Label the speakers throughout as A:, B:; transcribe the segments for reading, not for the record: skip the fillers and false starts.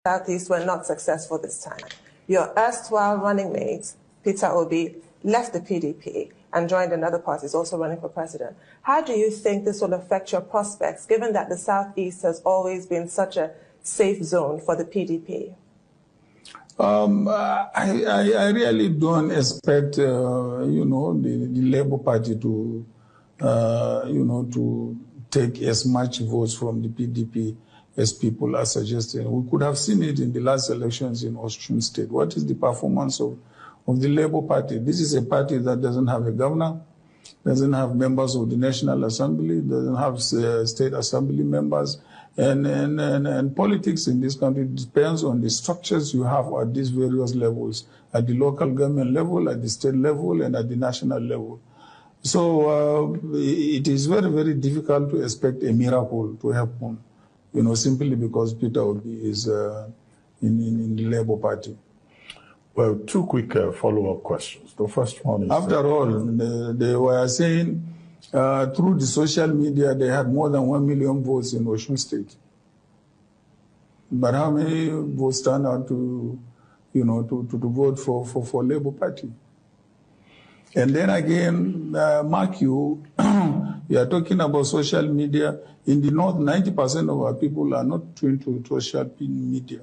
A: Southeast were not successful this time. Your erstwhile running mate, Peter Obi, left the PDP and joined another party, is also running for president. How do you think this will affect your prospects, given that the Southeast has always been such a safe zone for the PDP?
B: I really don't expect, the Labour Party to, to take as much votes from the PDP as people are suggesting. We could have seen it in the last elections in Osun State. What is the performance of the Labour Party? This is a party that doesn't have a governor, doesn't have members of the National Assembly, doesn't have state assembly members, and politics in this country depends on the structures you have at these various levels, at the local government level, at the state level, and at the national level. So it is very, very difficult to expect a miracle to happen, simply because Peter Obi is in the Labour Party.
C: Well, two quick follow-up questions. The first one is...
B: After all, they were saying through the social media they had more than 1 million votes in Osun State. But how many votes turned out to vote for Labour Party? And then again, mark you, we are talking about social media. In the North, 90% of our people are not tuned to social media.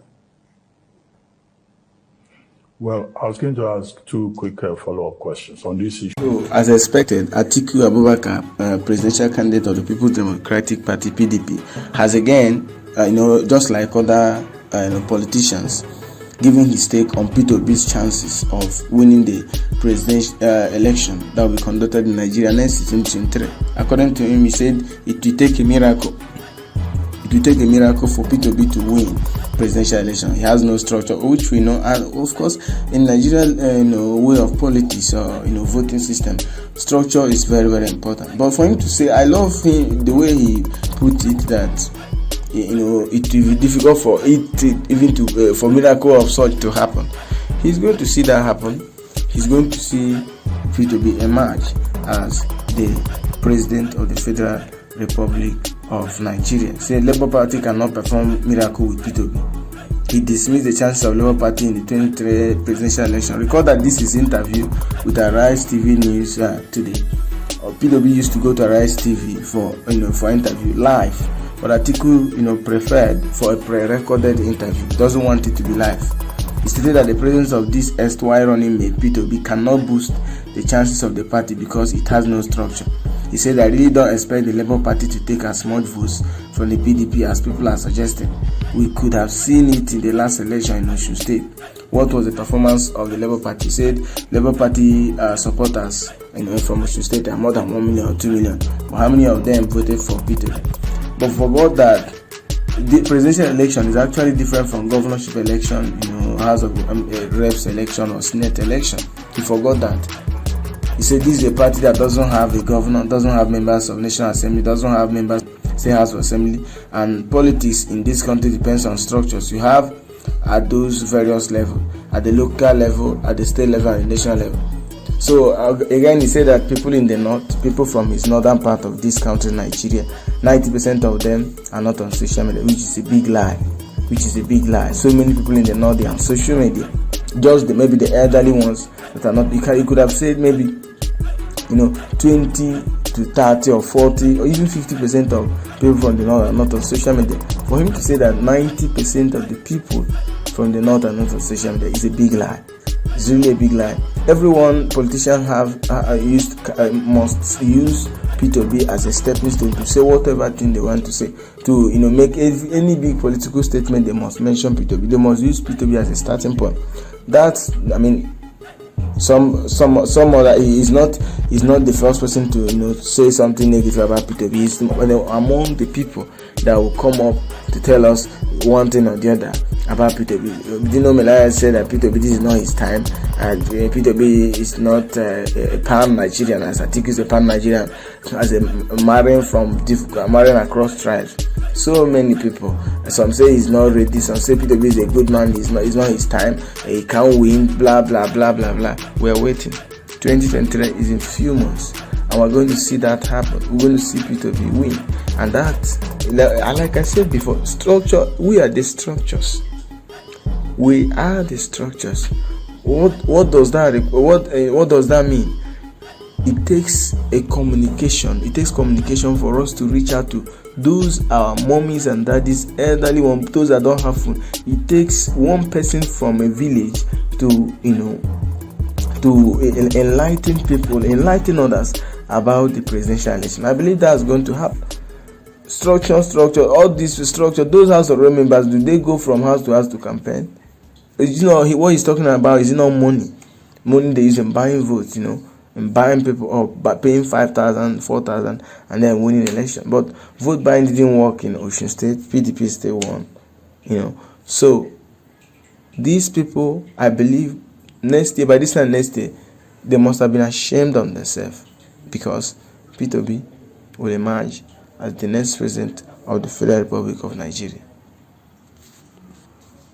C: Well, I was going to ask two quick follow-up questions on this issue.
D: So, as expected, Atiku Abubakar, presidential candidate of the People's Democratic Party (PDP), has again, just like other politicians, given his take on Peter Obi's chances of winning the presidential election that will be conducted in Nigeria next 2023. According to him, he said it will take a miracle. It will take a miracle for Peter Obi to win presidential election. He has no structure, which we know, and of course, in Nigerian way of politics or voting system, structure is very, very important. But for him to say, I love him the way he put it, that it will be difficult for it for miracle of such to happen. He's going to see that happen. He's going to see Peter Obi emerge as the president of the Federal Republic of Nigeria. Say Labour Party cannot perform miracle with Peter Obi. He dismissed the chances of Labour Party in the 2023 presidential election. Recall that this is interview with Arise TV News today. Peter Obi used to go to Arise TV for interview live, but Atiku preferred for a pre-recorded interview. He doesn't want it to be live. He stated that the presence of this erstwhile running mate Peter Obi cannot boost the chances of the party because it has no structure. He said, I really don't expect the Labour Party to take as much votes from the PDP as people are suggesting. We could have seen it in the last election in Osun State. What was the performance of the Labour Party? He said Labour Party supporters from Osun State are more than 1 million or 2 million. But how many of them voted for Peter? But forgot that the presidential election is actually different from governorship election, House of Reps election or Senate election. He forgot that. He said this is a party that doesn't have a governor, doesn't have members of National Assembly, doesn't have members State House of Assembly, and politics in this country depends on structures. You have at those various levels, at the local level, at the state level, and the national level. So again, he said that people in the north, people from his northern part of this country, Nigeria, 90% of them are not on social media, which is a big lie. So many people in the north are on social media. Just maybe the elderly ones that are not. You could have said maybe 20 to 30 or 40 or even 50% of people from the north are not on social media. For him to say that 90% of the people from the north are not on social media is a big lie. It's really a big lie. Everyone, politicians must use Peter Obi as a stepping stone to say whatever thing they want to say. To make any big political statement, they must mention Peter Obi. They must use Peter Obi as a starting point. Some other he's not the first person to say something negative about Peter Obi. He's among the people that will come up to tell us one thing or the other about Peter Obi. Melaya said that Peter Obi, this is not his time, and Peter Obi is not a pan-Nigerian, as Atiku is a pan-Nigerian, as a marrying across tribes. So many people. Some say he's not ready. Some say Peter Obi is a good man. It's not his time. He can't win. Blah blah blah blah blah. We're waiting. 2023 is in few months, and we're going to see that happen. We're going to see Peter Obi win, and that, like I said before, structure. We are the structures. We are the structures. What does that mean? It takes a communication. It takes communication for us to reach out to those our mommies and daddies, elderly ones, those that don't have food. It takes one person from a village to enlighten people, enlighten others about the presidential election. I believe that's going to happen. Structure, all this structure. Those House of Rep members, do they go from house to house to campaign? What he's talking about is not money. Money they use in buying votes, and buying people up by paying 5,000, 4,000, and then winning the election. But vote buying didn't work in Osun State. PDP still won, So these people, I believe, by this time next year, they must have been ashamed of themselves, because Peter Obi will emerge as the next president of the Federal Republic of Nigeria.